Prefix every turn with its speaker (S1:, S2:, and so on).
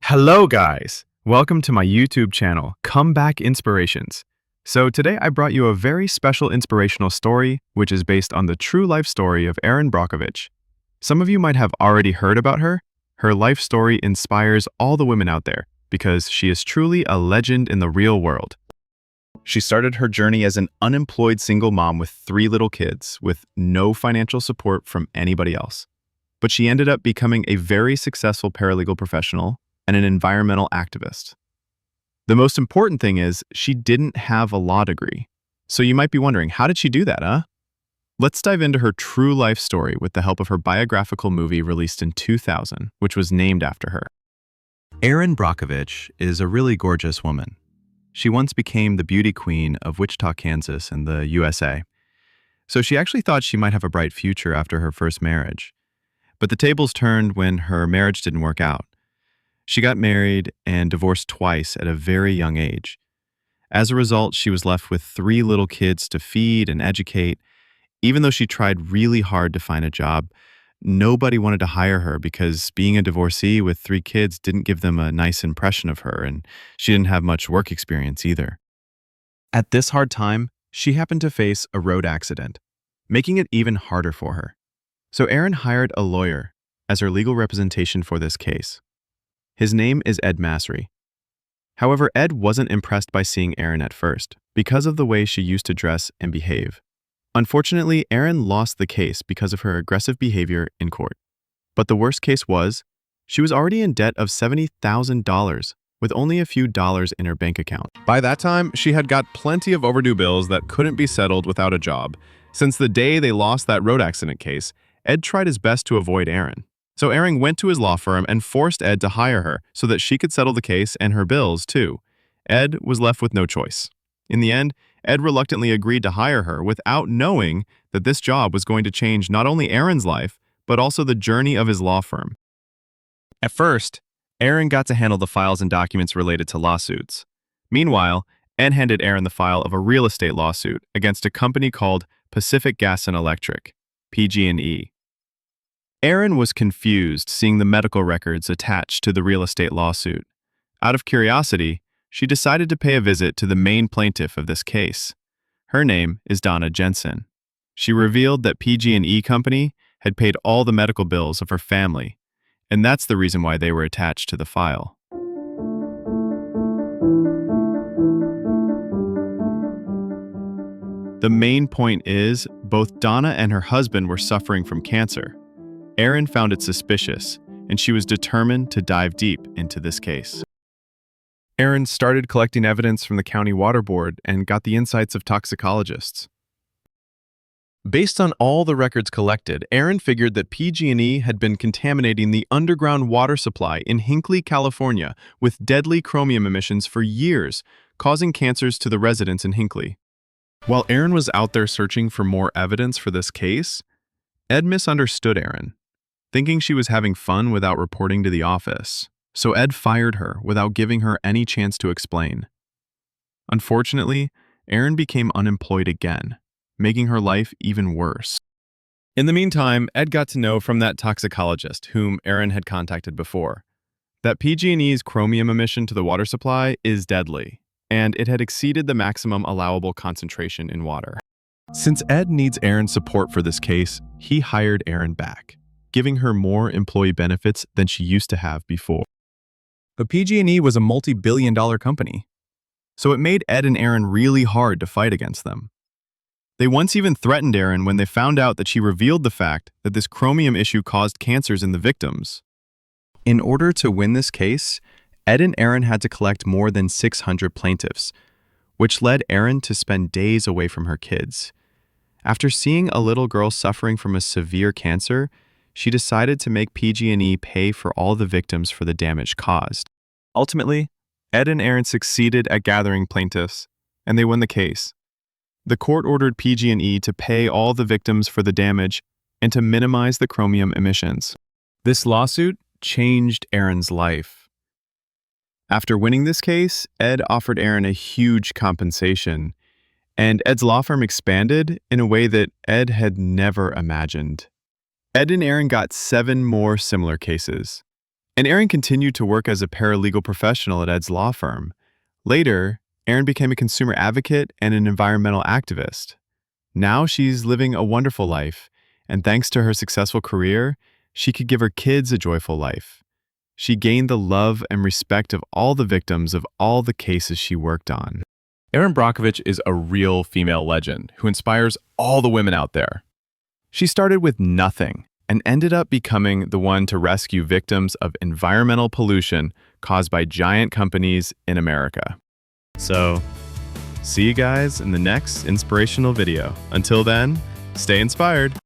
S1: Hello guys! Welcome to my YouTube channel, Comeback Inspirations. So today I brought you a very special inspirational story, which is based on the true life story of Erin Brockovich. Some of you might have already heard about her. Her life story inspires all the women out there because she is truly a legend in the real world. She started her journey as an unemployed single mom with 3 little kids, with no financial support from anybody else. But she ended up becoming a very successful paralegal professional and an environmental activist. The most important thing is she didn't have a law degree. So you might be wondering, how did she do that, huh? Let's dive into her true life story with the help of her biographical movie released in 2000, which was named after her. Erin Brockovich is a really gorgeous woman. She once became the beauty queen of Wichita, Kansas in the USA. So she actually thought she might have a bright future after her first marriage. But the tables turned when her marriage didn't work out. She got married and divorced twice at a very young age. As a result, she was left with 3 little kids to feed and educate. Even though she tried really hard to find a job, nobody wanted to hire her because being a divorcee with 3 kids didn't give them a nice impression of her, and she didn't have much work experience either. At this hard time, she happened to face a road accident, making it even harder for her. So Erin hired a lawyer as her legal representation for this case. His name is Ed Masry. However, Ed wasn't impressed by seeing Erin at first because of the way she used to dress and behave. Unfortunately, Erin lost the case because of her aggressive behavior in court. But the worst case was, she was already in debt of $70,000 with only a few dollars in her bank account. By that time, she had got plenty of overdue bills that couldn't be settled without a job. Since the day they lost that road accident case, Ed tried his best to avoid Erin. So Erin went to his law firm and forced Ed to hire her so that she could settle the case and her bills too. Ed was left with no choice. In the end, Ed reluctantly agreed to hire her without knowing that this job was going to change not only Erin's life, but also the journey of his law firm. At first, Erin got to handle the files and documents related to lawsuits. Meanwhile, Ed handed Erin the file of a real estate lawsuit against a company called Pacific Gas and Electric, PG&E. Erin was confused seeing the medical records attached to the real estate lawsuit. Out of curiosity, she decided to pay a visit to the main plaintiff of this case. Her name is Donna Jensen. She revealed that PG&E Company had paid all the medical bills of her family, and that's the reason why they were attached to the file. The main point is, both Donna and her husband were suffering from cancer. Erin found it suspicious, and she was determined to dive deep into this case. Erin started collecting evidence from the county water board and got the insights of toxicologists. Based on all the records collected, Erin figured that PG&E had been contaminating the underground water supply in Hinckley, California, with deadly chromium emissions for years, causing cancers to the residents in Hinckley. While Erin was out there searching for more evidence for this case, Ed misunderstood Erin, thinking she was having fun without reporting to the office. So Ed fired her without giving her any chance to explain. Unfortunately, Erin became unemployed again, making her life even worse. In the meantime, Ed got to know from that toxicologist, whom Erin had contacted before, that PG&E's chromium emission to the water supply is deadly, and it had exceeded the maximum allowable concentration in water. Since Ed needs Erin's support for this case, he hired Erin back, giving her more employee benefits than she used to have before. But PG&E was a multi-billion-dollar company, so it made Ed and Erin really hard to fight against them. They once even threatened Erin when they found out that she revealed the fact that this chromium issue caused cancers in the victims. In order to win this case, Ed and Erin had to collect more than 600 plaintiffs, which led Erin to spend days away from her kids. After seeing a little girl suffering from a severe cancer, she decided to make PG&E pay for all the victims for the damage caused. Ultimately, Ed and Erin succeeded at gathering plaintiffs, and they won the case. The court ordered PG&E to pay all the victims for the damage and to minimize the chromium emissions. This lawsuit changed Erin's life. After winning this case, Ed offered Erin a huge compensation, and Ed's law firm expanded in a way that Ed had never imagined. Ed and Erin got 7 more similar cases. And Erin continued to work as a paralegal professional at Ed's law firm. Later, Erin became a consumer advocate and an environmental activist. Now she's living a wonderful life, and thanks to her successful career, she could give her kids a joyful life. She gained the love and respect of all the victims of all the cases she worked on.
S2: Erin Brockovich is a real female legend who inspires all the women out there.
S1: She started with nothing and ended up becoming the one to rescue victims of environmental pollution caused by giant companies in America. So, see you guys in the next inspirational video. Until then, stay inspired.